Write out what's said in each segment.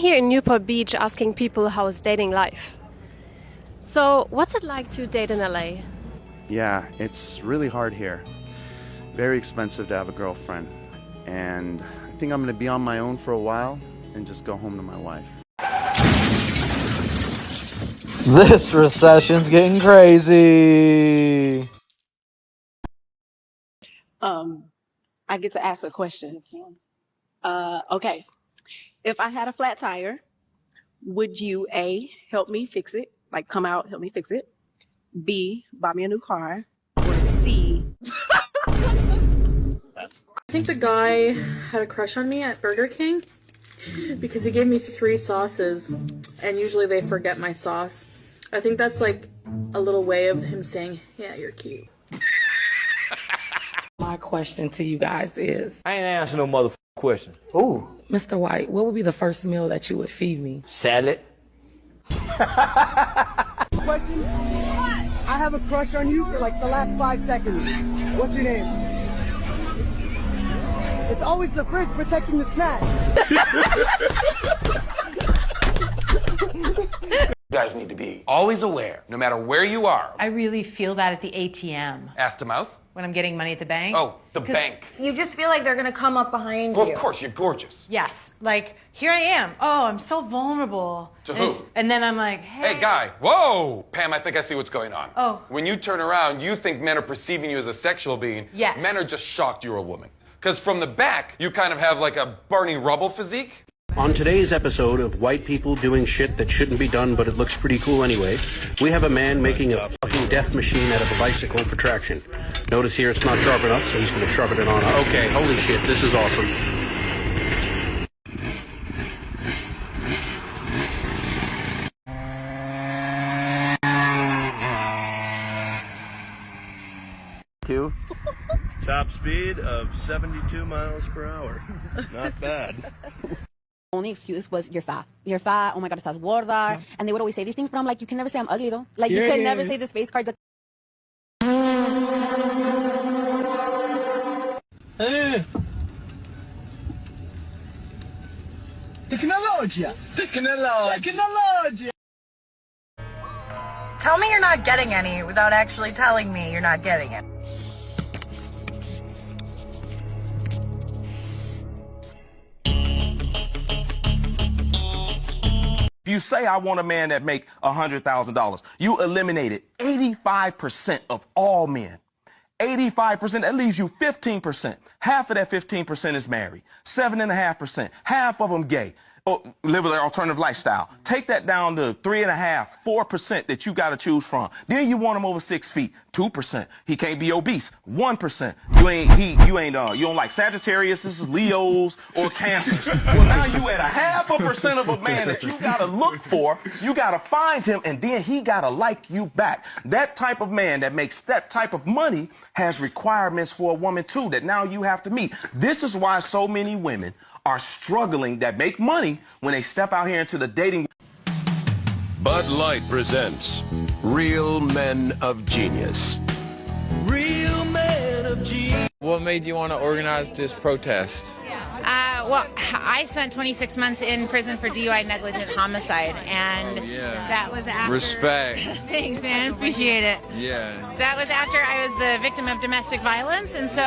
here in Newport Beach asking people how's dating life. So, what's it like to date in LA? Yeah, it's really hard here. Very expensive to have a girlfriend. And I think I'm going to be on my own for a while and just go home to my wife. This recession's getting crazy. I get to ask a question. Okay. If I had a flat tire, would you A, help me fix it? Like come out, help me fix it. B, buy me a new car. Or C. I think the guy had a crush on me at Burger King because he gave me 3 sauces and usually they forget my sauce. I think that's like a little way of him saying, yeah, you're cute. My question to you guys is... I ain't answering no motherfucking question. Ooh. Mr. White, what would be the first meal that you would feed me? Salad. Question? I have a crush on you for like the last 5 seconds. What's your name? It's always the fridge protecting the snacks. You guys need to be always aware, no matter where you are. I really feel that at the ATM. Ass to mouth? When I'm getting money at the bank. Oh, the bank. You just feel like they're gonna come up behind Well, you. of course, you're gorgeous. Yes, like, here I am. Oh, I'm so vulnerable. To who? And then I'm like, hey. Hey, guy. Whoa! Pam, I think I see what's going on. Oh. When you turn around, you think men are perceiving you as a sexual being. Yes. Men are just shocked you're a woman. Because from the back, you kind of have like a Barney Rubble physique. On today's episode of White People Doing Shit That Shouldn't Be Done But It Looks Pretty Cool Anyway, we have a man making a fucking death machine out of a bicycle for traction. Notice here it's not sharp enough, so he's going to sharpen it on. Okay, holy shit, this is awesome. Top speed of 72 miles per hour. Not bad. Only excuse was you're fat. You're fat. Oh my God, estás gorda. And they would always say these things, but I'm like, you can never say I'm ugly though. Like you can never say this face card's Technologia. Technologia. Tell me you're not getting any without actually telling me you're not getting it. If you say I want a man that make $100,000, you eliminated 85% of all men. 85%, that leaves you 15%. Half of that 15% is married. 7.5%, half of them gay. Or live an alternative lifestyle. Take that down to 3.5%, 4% that you got to choose from. Then you want him over 6 feet, 2%. He can't be obese, 1%. You don't like Sagittarius, Leos, or Cancers. Well, now you at 0.5% of a man that you got to look for. You got to find him, and then he got to like you back. That type of man that makes that type of money has requirements for a woman too that now you have to meet. This is why so many women are struggling that make money when they step out here into the dating. Bud Light presents Real Men of Genius. Real Men of Genius. What made you want to organize this protest? Well, I spent 26 months in prison for DUI negligent homicide, and that was after... Respect. Thanks, man. Appreciate it. Yeah. That was after I was the victim of domestic violence, and so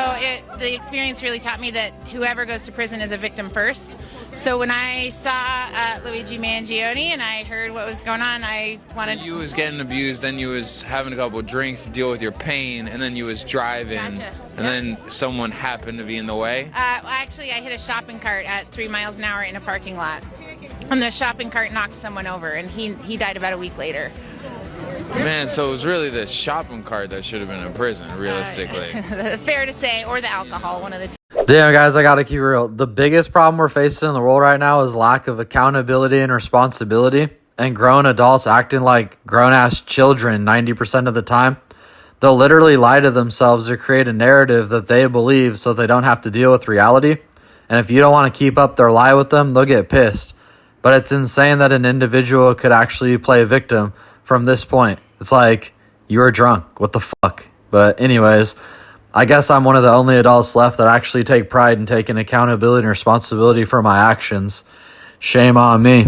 the experience really taught me that whoever goes to prison is a victim first. So when I saw Luigi Mangione and I heard what was going on, I wanted... You was getting abused, then you was having a couple of drinks to deal with your pain, and then you was driving, and then someone happened to be in the way? Actually, I hit a shopping cart at 3 miles an hour in a parking lot. And the shopping cart knocked someone over, and he died about a week later. Man, so it was really the shopping cart that should have been in prison, realistically. Fair to say, or the alcohol, one of the two. Damn, guys, I gotta keep it real. The biggest problem we're facing in the world right now is lack of accountability and responsibility, and grown adults acting like grown-ass children 90% of the time. They'll literally lie to themselves or create a narrative that they believe so they don't have to deal with reality. And if you don't want to keep up their lie with them, they'll get pissed. But it's insane that an individual could actually play a victim from this point. It's like, you were drunk. What the fuck? But anyways, I guess I'm one of the only adults left that actually take pride in taking accountability and responsibility for my actions. Shame on me.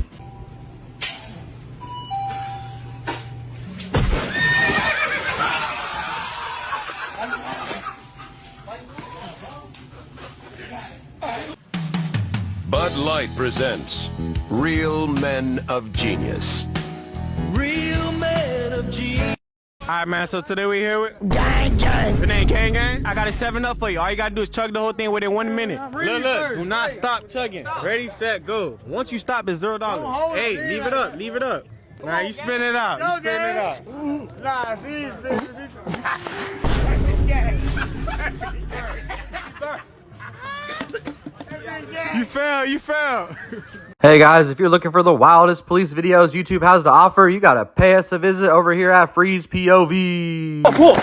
Bud Light presents Real Men of Genius. Real men of genius. Alright, man, so today we here with Gang Gang. Your name Gang Gang? I got a 7-Up for you. All you gotta do is chug the whole thing within 1 minute. Look, do not stop chugging. Ready, set, go. Once you stop, it's $0. Hey, leave it up, leave it up. Alright, you spin it out, you spin it out. Nah, see, you failed, you failed. Hey guys, if you're looking for the wildest police videos YouTube has to offer, you gotta pay us a visit over here at FreezePOV. Oh, cool.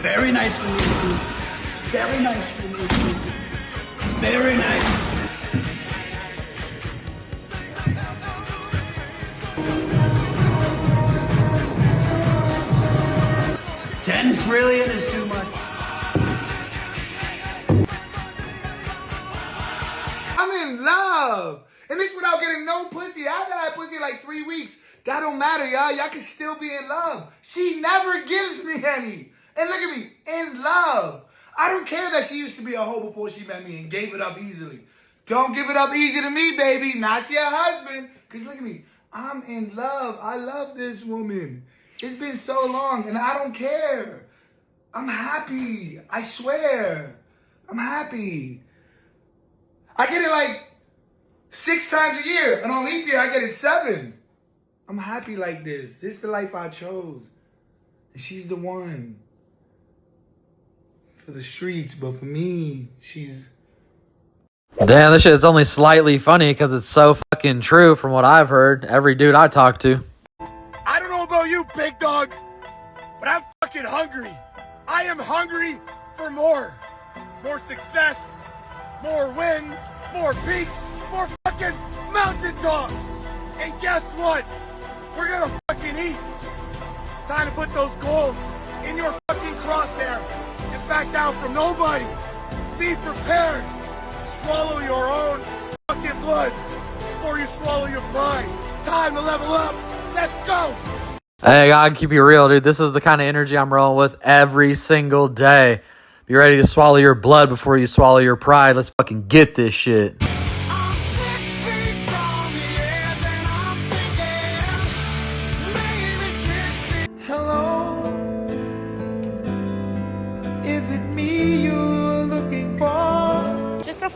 Very nice to meet you. Very nice to meet you. Very nice. $10 trillion is too much. I'm in love. And this without getting no pussy. I haven't had pussy in like 3 weeks. That don't matter, y'all. Y'all can still be in love. She never gives me any. And look at me, in love. I don't care that she used to be a hoe before she met me and gave it up easily. Don't give it up easy to me, baby. Not your husband. Because look at me, I'm in love. I love this woman. It's been so long and I don't care. I'm happy. I swear. I'm happy. I get it like 6 times a year. And on leap year, I get it 7. I'm happy like this. This is the life I chose. And she's the one. For the streets, but for me, she's... Damn, this shit's only slightly funny because it's so fucking true from what I've heard. Every dude I talk to. I don't know about you, big dog, but I'm fucking hungry. I am hungry for more. More success, more wins, more peaks, more fucking mountaintops. And guess what? We're gonna fucking eat. It's time to put those goals in your fucking crosshair and back down from nobody. Be prepared to swallow your own fucking blood before you swallow your pride. It's time to level up. Let's go. Hey, God, keep it real, dude. This is the kind of energy I'm rolling with every single day. Be ready to swallow your blood before you swallow your pride. Let's fucking get this shit.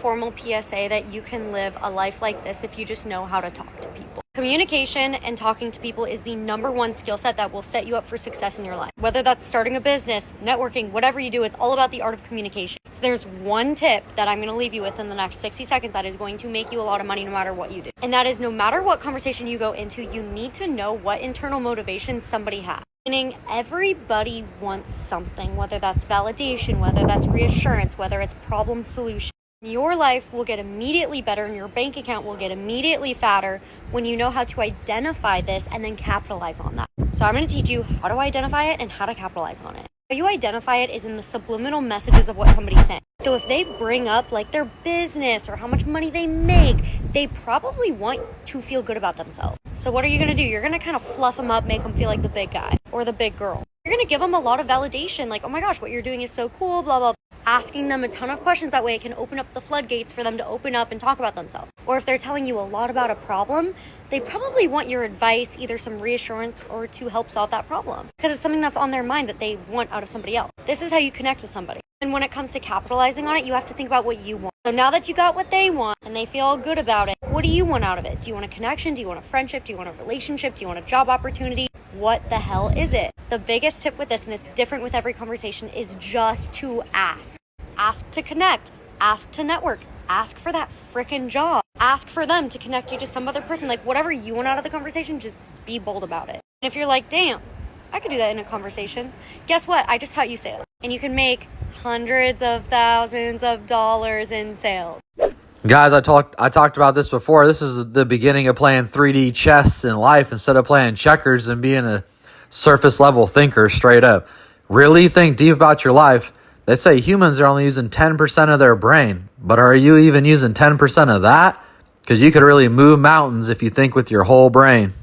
Formal PSA that you can live a life like this if you just know how to talk to people. Communication and talking to people is the #1 skill set that will set you up for success in your life. Whether that's starting a business, networking, whatever you do, it's all about the art of communication. So there's one tip that I'm going to leave you with in the next 60 seconds that is going to make you a lot of money no matter what you do. And that is, no matter what conversation you go into, you need to know what internal motivation somebody has. Meaning everybody wants something, whether that's validation, whether that's reassurance, whether it's problem solution. Your life will get immediately better and your bank account will get immediately fatter when you know how to identify this and then capitalize on that. So I'm going to teach you how to identify it and how to capitalize on it. How you identify it is in the subliminal messages of what somebody's saying. So if they bring up like their business or how much money they make, they probably want to feel good about themselves. So what are you going to do? You're going to kind of fluff them up, make them feel like the big guy or the big girl. You're going to give them a lot of validation, like, oh my gosh, what you're doing is so cool, blah, blah, blah. Asking them a ton of questions, that way it can open up the floodgates for them to open up and talk about themselves. Or if they're telling you a lot about a problem, they probably want your advice, either some reassurance or to help solve that problem. Because it's something that's on their mind that they want out of somebody else. This is how you connect with somebody. And when it comes to capitalizing on it, you have to think about what you want. So now that you got what they want and they feel good about it, what do you want out of it? Do you want a connection? Do you want a friendship? Do you want a relationship? Do you want a job opportunity? What the hell is it? The biggest tip with this, and it's different with every conversation, is just to ask. Ask to connect. Ask to network. Ask for that frickin' job. Ask for them to connect you to some other person. Like, whatever you want out of the conversation, just be bold about it. And if you're like, damn, I could do that in a conversation. Guess what? I just taught you sales. And you can make hundreds of thousands of dollars in sales. Guys, I talked about this before. This is the beginning of playing 3D chess in life instead of playing checkers and being a surface level thinker straight up. Really think deep about your life. They say humans are only using 10% of their brain, but are you even using 10% of that? Because you could really move mountains if you think with your whole brain.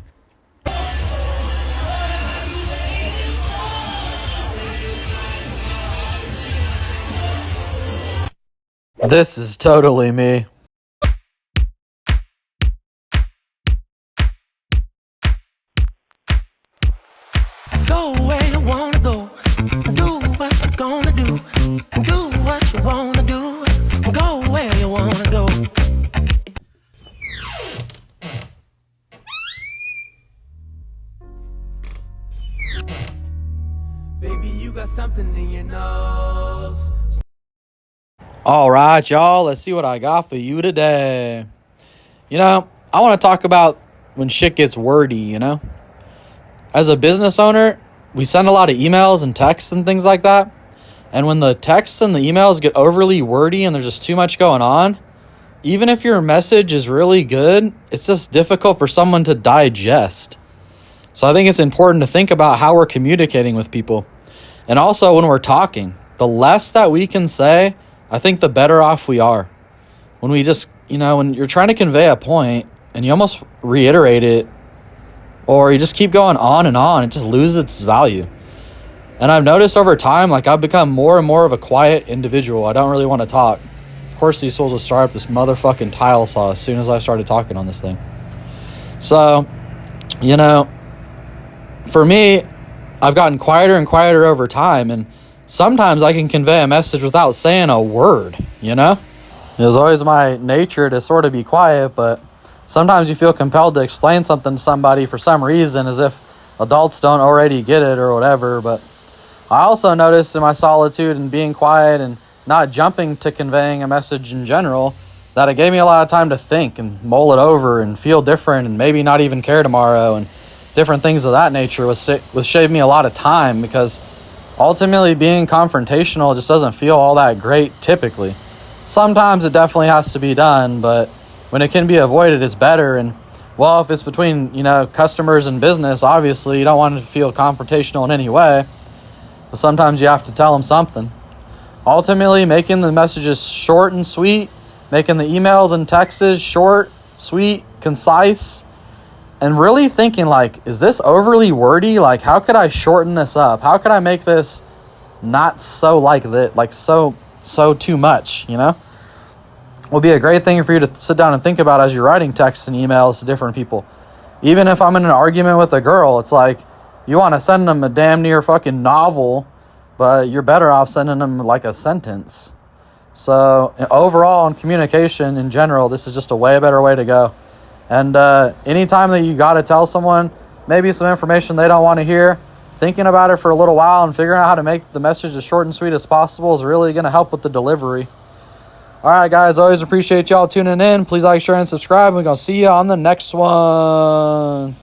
This is totally me. Go where you wanna go. Do what you're gonna do. Do what you wanna do. Go where you wanna go. Baby, you got something in your nose. All right, y'all, let's see what I got for you today. You know, I want to talk about when shit gets wordy, you know? As a business owner, we send a lot of emails and texts and things like that. And when the texts and the emails get overly wordy and there's just too much going on, even if your message is really good, it's just difficult for someone to digest. So I think it's important to think about how we're communicating with people. And also when we're talking, the less that we can say, I think the better off we are. When we just, you know, when you're trying to convey a point and you almost reiterate it or you just keep going on, it just loses its value. And I've noticed over time, like I've become more and more of a quiet individual. I don't really want to talk. Of course, these fools will start up this motherfucking tile saw as soon as I started talking on this thing. So, you know, for me, I've gotten quieter and quieter over time, and sometimes I can convey a message without saying a word, you know? It was always my nature to sort of be quiet, but sometimes you feel compelled to explain something to somebody for some reason as if adults don't already get it or whatever. But I also noticed in my solitude and being quiet and not jumping to conveying a message in general that it gave me a lot of time to think and mull it over and feel different and maybe not even care tomorrow, and different things of that nature was shaved me a lot of time, because ultimately being confrontational just doesn't feel all that great typically. Sometimes it definitely has to be done, but when it can be avoided, it's better. And well, if it's between, you know, customers and business, obviously you don't want it to feel confrontational in any way, but sometimes you have to tell them something. Ultimately, making the messages short and sweet, making the emails and texts short, sweet, concise, and really thinking like, is this overly wordy? Like, how could I shorten this up? How could I make this not so like that, like so too much, you know? Will be a great thing for you to sit down and think about as you're writing texts and emails to different people. Even if I'm in an argument with a girl, it's like, you want to send them a damn near fucking novel, but you're better off sending them like a sentence. So overall, in communication in general, this is just a way better way to go. And anytime that you got to tell someone maybe some information they don't want to hear, thinking about it for a little while and figuring out how to make the message as short and sweet as possible is really going to help with the delivery. All right, guys, always appreciate y'all tuning in. Please like, share, and subscribe. We're going to see you on the next one.